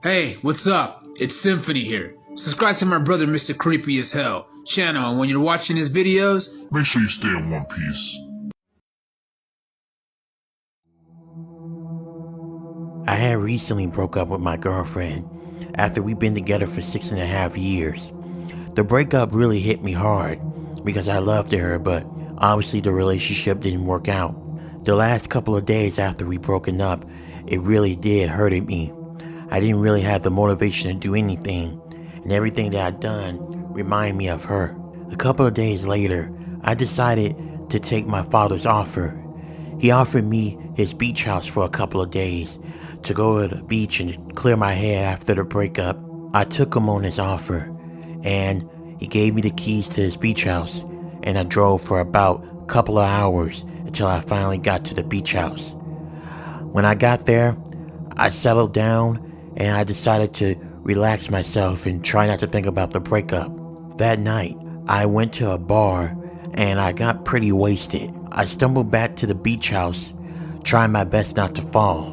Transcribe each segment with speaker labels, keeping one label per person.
Speaker 1: Hey, what's up? It's Symphony here. Subscribe to my brother Mr. Creepy as Hell channel, and when you're watching his videos,
Speaker 2: make sure you stay in one piece.
Speaker 3: I had recently broke up with my girlfriend after we'd been together for 6.5 years. The breakup really hit me hard because I loved her, but obviously the relationship didn't work out. The last couple of days after we broken up, it really did hurt me. I didn't really have the motivation to do anything, and everything that I'd done reminded me of her. A couple of days later, I decided to take my father's offer. He offered me his beach house for a couple of days to go to the beach and clear my head after the breakup. I took him on his offer, and he gave me the keys to his beach house, and I drove for about a couple of hours until I finally got to the beach house. When I got there, I settled down and I decided to relax myself and try not to think about the breakup. That night, I went to a bar and I got pretty wasted. I stumbled back to the beach house, trying my best not to fall.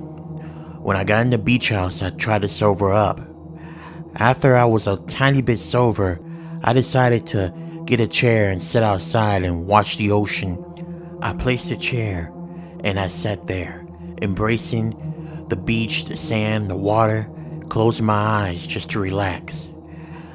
Speaker 3: When I got in the beach house, I tried to sober up. After I was a tiny bit sober, I decided to get a chair and sit outside and watch the ocean. I placed a chair and I sat there, embracing the beach, the sand, the water, closing my eyes just to relax.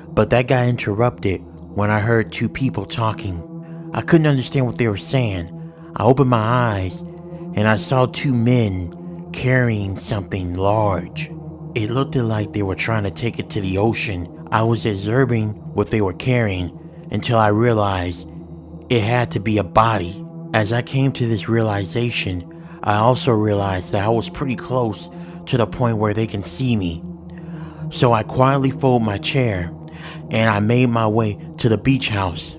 Speaker 3: But that got interrupted when I heard two people talking. I couldn't understand what they were saying. I opened my eyes and I saw two men carrying something large. It looked like they were trying to take it to the ocean. I was observing what they were carrying until I realized it had to be a body. As I came to this realization, I also realized that I was pretty close to the point where they can see me. So I quietly folded my chair and I made my way to the beach house.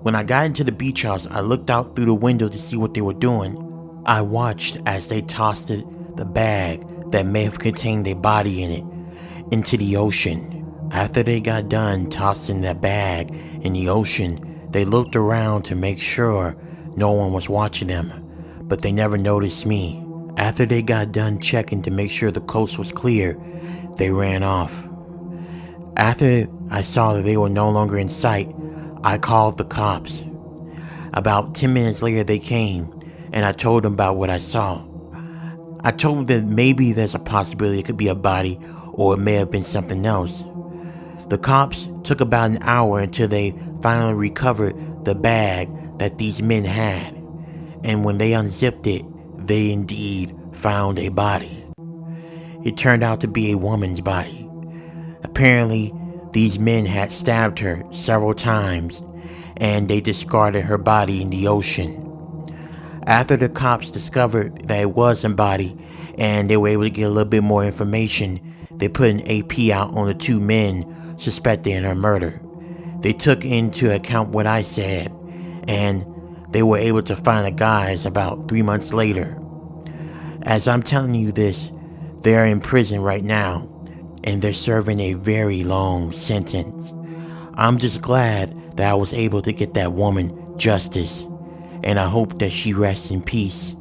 Speaker 3: When I got into the beach house, I looked out through the window to see what they were doing. I watched as they tossed the bag that may have contained a body in it into the ocean. After they got done tossing that bag in the ocean, they looked around to make sure no one was watching them, but they never noticed me. After they got done checking to make sure the coast was clear, they ran off. After I saw that they were no longer in sight, I called the cops. About 10 minutes later they came, and I told them about what I saw. I told them that maybe there's a possibility it could be a body, or it may have been something else. The cops took about an hour until they finally recovered the bag that these men had, and when they unzipped it, they indeed found a body. It turned out to be a woman's body. Apparently, these men had stabbed her several times, and they discarded her body in the ocean. After the cops discovered that it was a body, and they were able to get a little bit more information, they put an AP out on the two men suspected in her murder. They took into account what I said, and they were able to find the guys about 3 months later. As I'm telling you this, they are in prison right now, and they're serving a very long sentence. I'm just glad that I was able to get that woman justice, and I hope that she rests in peace.